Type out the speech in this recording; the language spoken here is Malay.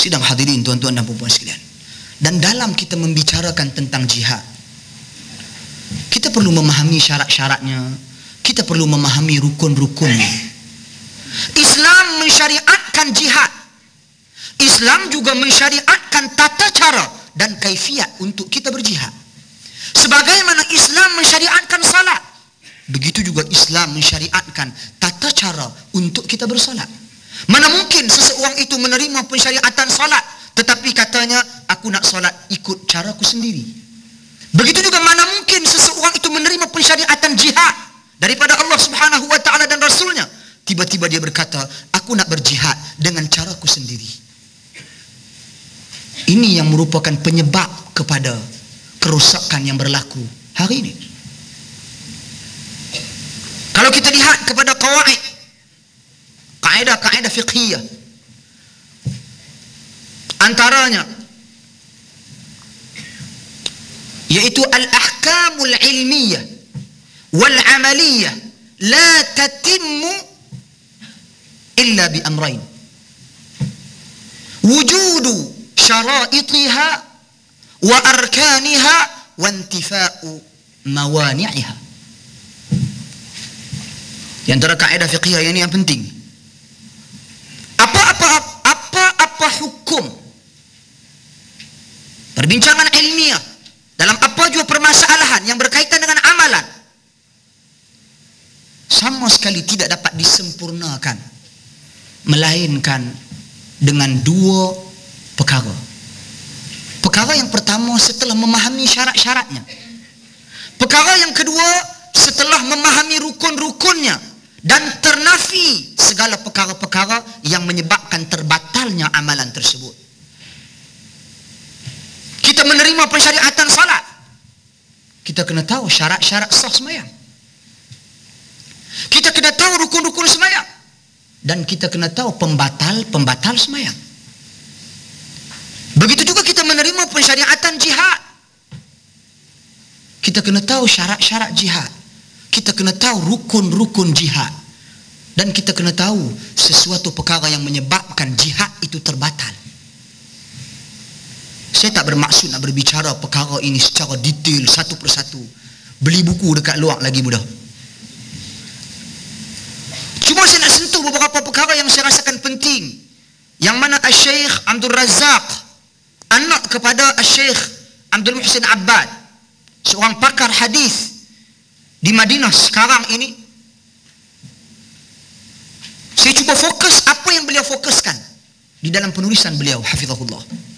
Sidang hadirin tuan-tuan dan puan-puan sekalian. Dan dalam kita membicarakan tentang jihad, kita perlu memahami syarat-syaratnya, kita perlu memahami rukun-rukunnya. Islam mensyariatkan jihad. Islam juga mensyariatkan tata cara dan kaifiat untuk kita berjihad. Sebagaimana Islam mensyariatkan salat, begitu juga Islam mensyariatkan tata cara untuk kita bersalat. Mana mungkin seseorang itu menerima pensyariatan salat tetapi katanya, aku nak salat ikut caraku sendiri. Begitu juga mana mungkin seseorang itu menerima pensyariatan jihad daripada Allah Subhanahu wa ta'ala dan Rasulnya, tiba-tiba dia berkata, aku nak berjihad dengan caraku sendiri. Ini yang merupakan penyebab kepada kerosakan yang berlaku hari ini. Kalau kita lihat kepada kaedah fiqhiyah, antaranya yaitu al-ahkamul ilmiyah wal amaliyah la tatimmu illa bi amrayn: wujudu syara'itiha wa arkaniha wa intifa'u mawani'iha. Di antara kaedah fiqhiyah ini yang penting, apa hukum perbincangan ilmiah dalam apa jua permasalahan yang berkaitan dengan amalan, sama sekali tidak dapat disempurnakan melainkan dengan dua perkara. Perkara yang pertama setelah memahami syarat-syaratnya. Perkara yang kedua setelah memahami rukun-rukunnya dan ternafi segala perkara-perkara yang menyebabkan terbatalnya amalan tersebut. Kita menerima pensyariatan salat, kita kena tahu syarat-syarat sah sembahyang. Kita kena tahu rukun-rukun sembahyang, dan kita kena tahu pembatal sembahyang. Begitu juga kita menerima pensyariatan jihad, kita kena tahu syarat-syarat jihad, kita kena tahu rukun-rukun jihad, dan kita kena tahu sesuatu perkara yang menyebabkan jihad itu terbatal. Saya tak bermaksud nak berbicara perkara ini secara detail satu persatu. Beli buku dekat luar lagi mudah. Cuma saya nak sentuh beberapa perkara yang saya rasakan penting, yang mana Al-Syeikh Abdul Razak, anak kepada Al-Syeikh Abdul Muhsin Abbad, seorang pakar hadis di Madinah sekarang ini, saya cuba fokus apa yang beliau fokuskan di dalam penulisan beliau, hafizahullah.